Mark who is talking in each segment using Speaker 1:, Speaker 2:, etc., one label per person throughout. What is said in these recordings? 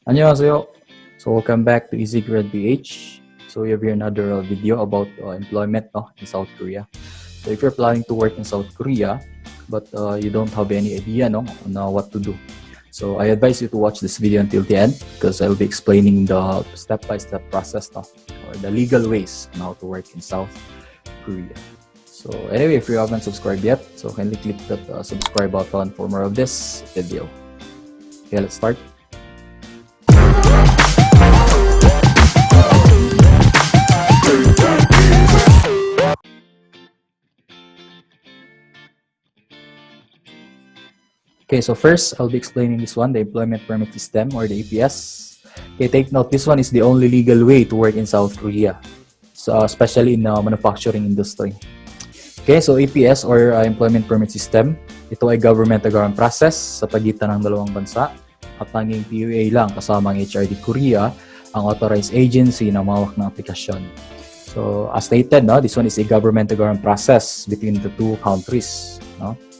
Speaker 1: 안녕하세요. So welcome back to Easy Grad PH. So we have here another video about employment in South Korea. So if you're planning to work in South Korea, but you don't have any idea on what to do, so I advise you to watch this video until the end because I'll be explaining the step-by-step process or the legal ways on how to work in South Korea. So anyway, if you haven't subscribed yet, so kindly click that subscribe button for more of this video. Okay, let's start. Okay, so first, I'll be explaining this one, the Employment Permit System or the EPS. Okay, take note, this one is the only legal way to work in South Korea, so especially in the manufacturing industry. Okay, so EPS or Employment Permit System, ito ay government-to-government process sa pagitan ng dalawang bansa at tanging PUA lang kasama ang HRD Korea ang authorized agency na mawak ng aplikasyon. So, as stated, this one is a government-to-government process between the two countries,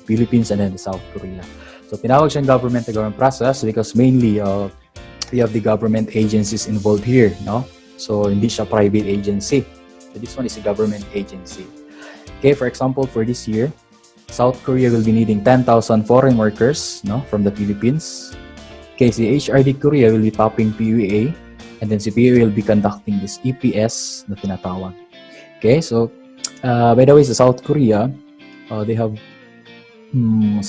Speaker 1: Philippines and then the South Korea. So, tinawag siyang government-to-government process because mainly we have the government agencies involved here, So, hindi siya private agency. So, this one is a government agency. Okay, for example, for this year, South Korea will be needing 10,000 foreign workers, from the Philippines. Okay, si HRD Korea will be topping PUA, and then si PUA will be conducting this EPS na tinatawag. Okay, so, by the way, sa South Korea, they have 16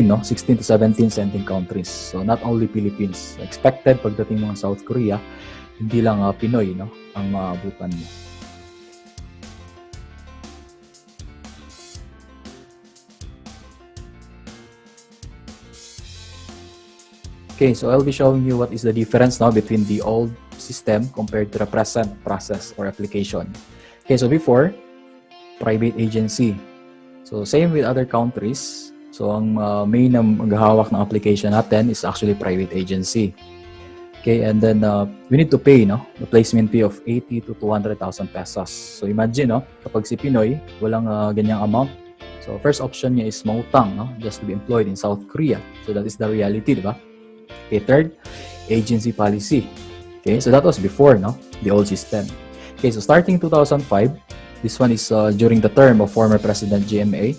Speaker 1: to 17 sending countries. So not only Philippines. Expected pagdating mo sa South Korea, hindi lang Pinoy ang maabutan mo. Okay, so I'll be showing you what is the difference between the old system compared to the present process or application. Okay, so before, private agency. So, same with other countries. So, ang main na maghahawak ng application natin is actually private agency. Okay, and then we need to pay, the placement fee of 80 to 200,000 pesos. So, imagine, kapag si Pinoy, walang ganyang amount. So, first option niya is mautang, just to be employed in South Korea. So, that is the reality, di ba? Okay, third, agency policy. Okay, so that was before, the old system. Okay, so starting 2005, this one is during the term of former President GMA.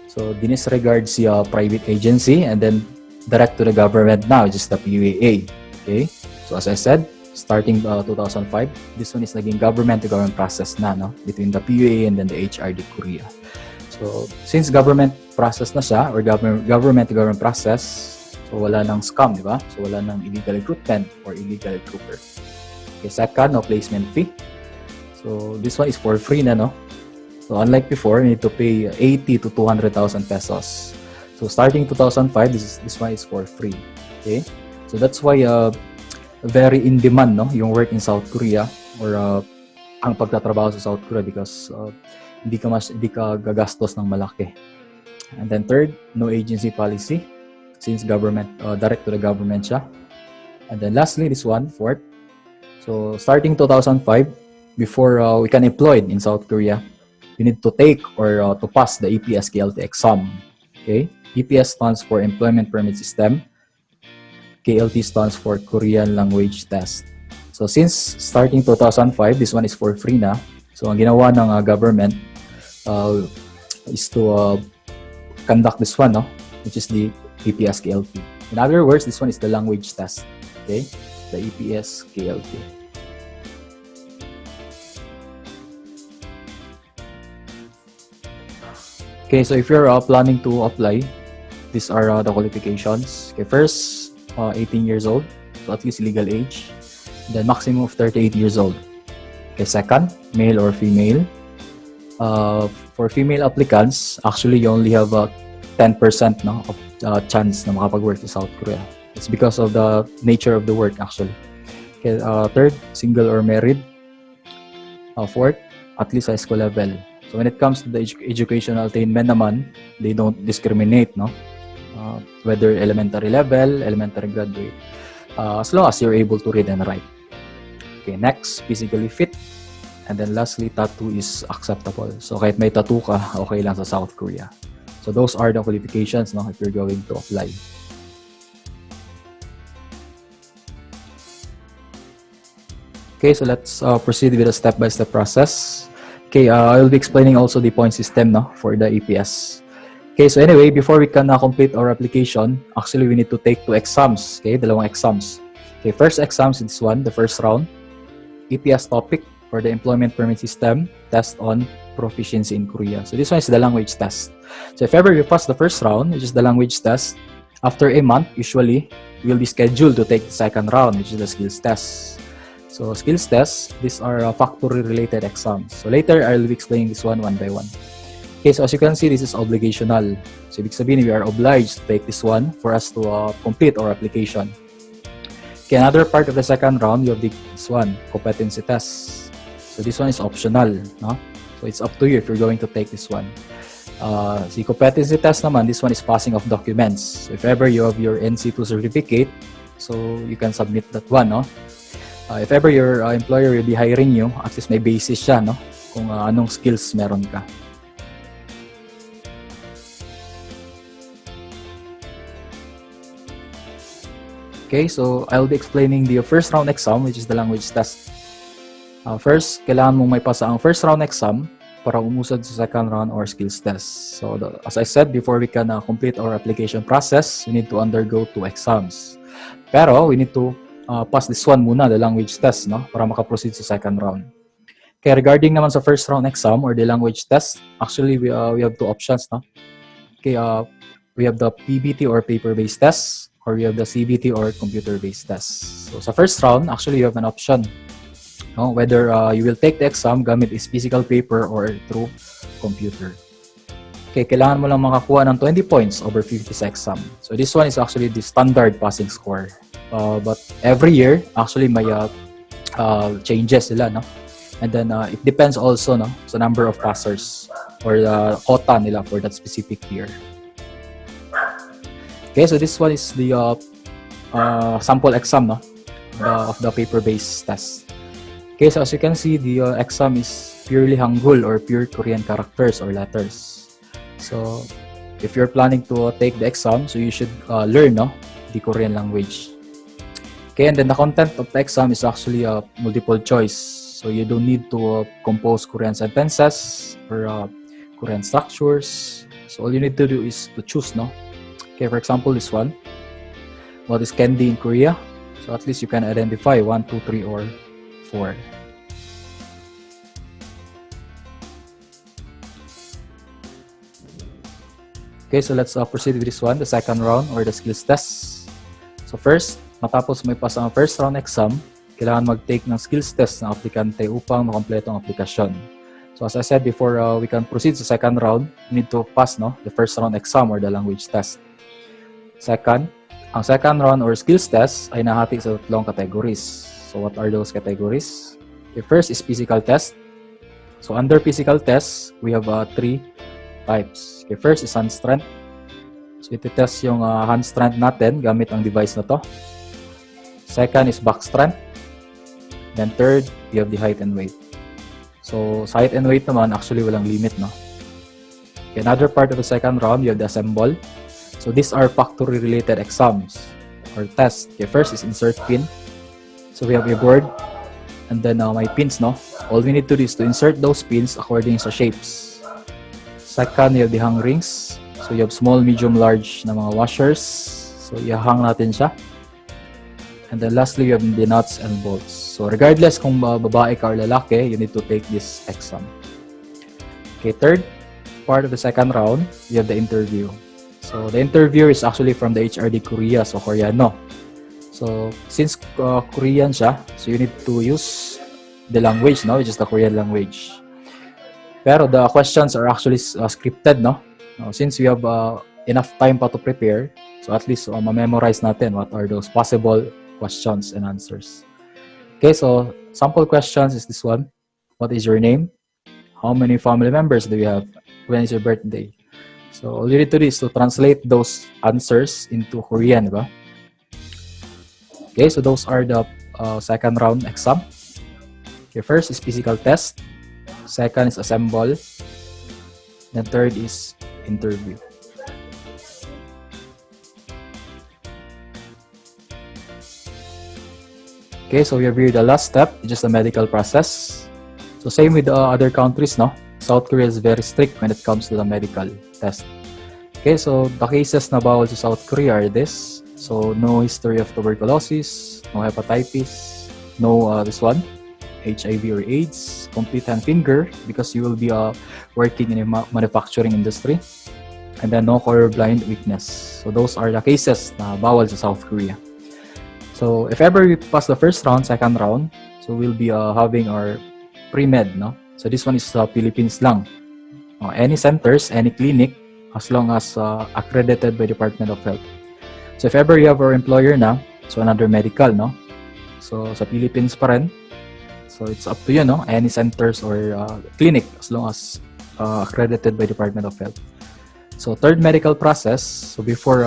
Speaker 1: So, dinisregard si private agency and then direct to the government now, which is the PUAA. Okay? So, as I said, starting 2005, this one is naging government-to-government process na, between the PUAA and then the HRD Korea. So, since government process na siya, or government-to-government process, so wala nang scam, di ba? So, wala nang illegal recruitment or illegal recruiter. Okay, second, no placement fee. So, this one is for free na, So, unlike before, you need to pay 80 to 200,000 pesos. So, starting 2005, this one is for free. Okay? So, that's why very in demand, yung work in South Korea or ang pagtatrabaho sa South Korea because hindi ka gagastos ng malaki. And then third, no agency policy since government, direct to the government siya. And then lastly, this one, fourth. So, starting 2005, before we can employ in South Korea, you need to take or to pass the EPS KLT exam. Okay? EPS stands for Employment Permit System. KLT stands for Korean Language Test. So since starting 2005, this one is for free na. So ang ginawa ng government is to conduct this one, which is the EPS KLT. In other words, this one is the language test. Okay? The EPS KLT. Okay, so if you're planning to apply, these are the qualifications. Okay, first, 18 years old, so at least legal age. Then maximum of 38 years old. Okay, second, male or female. For female applicants, actually you only have 10% of chance na makapag-work sa South Korea. It's because of the nature of the work actually. Okay, third, single or married. Fourth, at least high school level. So when it comes to the educational attainment naman, they don't discriminate, whether elementary level, elementary graduate, as long as you're able to read and write. Okay, next, physically fit. And then lastly, tattoo is acceptable. So kahit may tattoo ka, okay lang sa South Korea. So those are the qualifications if you're going to apply. Okay, so let's proceed with a step-by-step process. Okay, I will be explaining also the point system no, for the EPS. Okay, so anyway, before we can complete our application, actually we need to take 2 exams. Okay, dalawang exams. Okay, first exam is this one, the first round. EPS topic for the employment permit system test on proficiency in Korea. So this one is the language test. So if ever you pass the first round, which is the language test, after a month, usually, you will be scheduled to take the second round, which is the skills test. So skills tests, these are factory related exams. So later, I will be explaining this one by one. Okay, so as you can see, this is obligational. So ibig sabihin, we are obliged to take this one for us to complete our application. Okay, another part of the second round, you have this one, competency test. So this one is optional, no? So it's up to you if you're going to take this one. The competency test naman, this one is passing of documents. So if ever you have your NC2 certificate, so you can submit that one, no? If ever your employer will be hiring you, at least may basis siya, no? Kung anong skills meron ka. Okay, so I'll be explaining the first round exam, which is the language test. First, kailangan mong may pasa ang first round exam para umusad sa second round or skills test. So, as I said, before we can complete our application process, we need to undergo 2 exams. Pero, we need to pass this one muna, the language test, no? Para makaproceed sa second round. Okay, regarding naman sa first round exam or the language test, actually, we have 2 options, no? Okay, we have the PBT or paper-based test, or we have the CBT or computer-based test. So, sa first round, actually, you have an option. No, whether you will take the exam gamit is physical paper or through computer. Okay, kailangan mo lang makakuha ng 20 points over 50 sa exam. So this one is actually the standard passing score. But every year, actually may changes sila, no? And then it depends also, no, sa number of passers or the quota nila for that specific year. Okay, so this one is the sample exam, no, of the paper-based test. Okay, so as you can see, the exam is purely Hangul or pure Korean characters or letters. So, if you're planning to take the exam, so you should learn, no, the Korean language. Okay, and then the content of the exam is actually a multiple choice. So, you don't need to compose Korean sentences or Korean structures. So, all you need to do is to choose, no. Okay, for example, this one. What is candy in Korea? So, at least you can identify 1, 2, 3, or 4. Okay, so let's proceed with this one, the second round or the skills test. So first, matapos may pass ang first round exam, kailangan mag-take ng skills test ng aplikante upang makompleto ang aplikasyon. So as I said before, we can proceed sa second round, we need to pass, no, the first round exam or the language test. Second, ang second round or skills test ay nahati sa 3 categories. So what are those categories? Okay, first is physical test. So under physical test, we have 3 types. Okay, first is hand strength. So ito test yung hand strength natin gamit ang device na to. Second is back strength. Then third, we have the height and weight. So sa height and weight naman, actually walang limit, no? Okay, another part of the second round, you have the assemble. So these are factory related exams or tests. Okay, first is insert pin. So we have a board and then my pins, no? All we need to do is to insert those pins according sa shapes. Second, you have the hang rings. So you have small, medium, large na mga washers. So i-hang natin siya. And then lastly, you have the nuts and bolts. So regardless kung babae ka or lalaki, you need to take this exam. Okay, third part of the second round, you have the interview. So the interviewer is actually from the HRD Korea, so Koreano. So, since Korean siya, so you need to use the language, no, which is the Korean language. Pero the questions are actually scripted, no? Since we have enough time pa to prepare, so at least ma-memorize natin what are those possible questions and answers. Okay, so sample questions is this one. What is your name? How many family members do you have? When is your birthday? So, all you need to do is to translate those answers into Korean, diba? Okay, so those are the second round exam. Okay, first is physical test. Second is assemble. Then third is interview. Okay, so we have here the last step, which is the medical process. So same with other countries, no? South Korea is very strict when it comes to the medical test. Okay, so the cases na bawal sa South Korea are this. So no history of tuberculosis, no hepatitis, no this one, HIV or AIDS, complete hand finger because you will be working in a manufacturing industry, and then no colorblind weakness. So those are the cases na bawal sa South Korea. So if ever we pass the first round, second round, so we'll be having our pre-med, no? So this one is Philippines lang. Any centers, any clinic, as long as accredited by Department of Health. So if ever you have our employer na, so another medical, no? So sa Philippines pa rin. So it's up to you, no? Any centers or clinic, as long as accredited by Department of Health. So third medical process, so before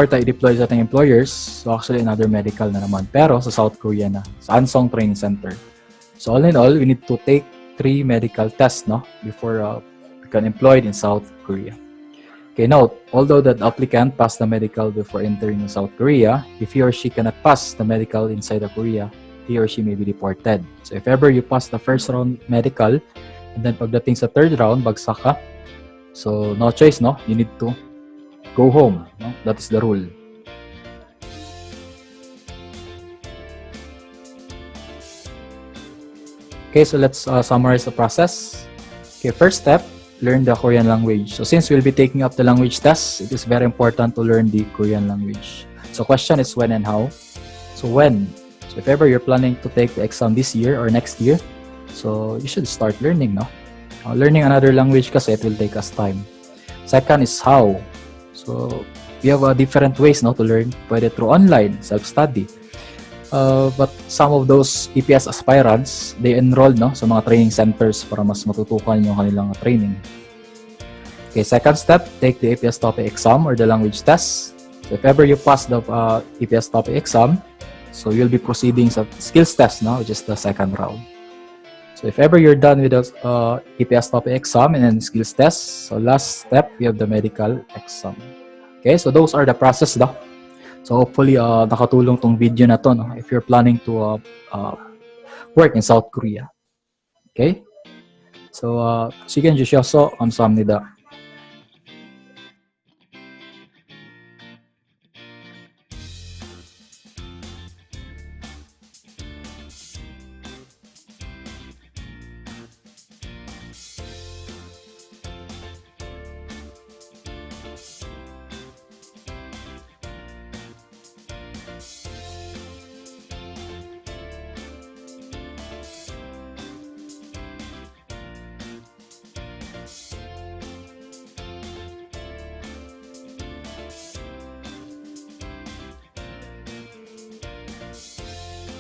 Speaker 1: tayo deploy sa ating employers, so actually another medical na naman. Pero sa South Korea na, sa Ansong Training Center. So all in all, we need to take 3 medical tests, no? Before become employed in South Korea. Okay, note, although the applicant passed the medical before entering South Korea, if he or she cannot pass the medical inside of Korea, he or she may be deported. So if ever you pass the first round medical, and then pagdating sa third round, bagsak ka, so no choice, no? You need to go home, no? That is the rule. Okay, so let's summarize the process. Okay, first step, learn the Korean language. So since we'll be taking up the language test, it is very important to learn the Korean language. So question is when and how. So when? So if ever you're planning to take the exam this year or next year, so you should start learning, no? Learning another language kasi it will take us time. Second is how. So we have different ways, no, to learn. Pwede through online, self-study. But some of those EPS aspirants, they enroll, no, sa mga training centers para mas matutukan yung kanilang training. Okay, second step, take the EPS TOPIK exam or the language test. So if ever you pass the EPS TOPIK exam, so you'll be proceeding sa skills test, no, which is the second round. So if ever you're done with the EPS TOPIK exam and then skills test, so last step, we have the medical exam. Okay, so those are the process, no? So hopefully nakatulong tong video na to, no, if you're planning to work in South Korea. Okay? So 시간 주셔서 감사합니다.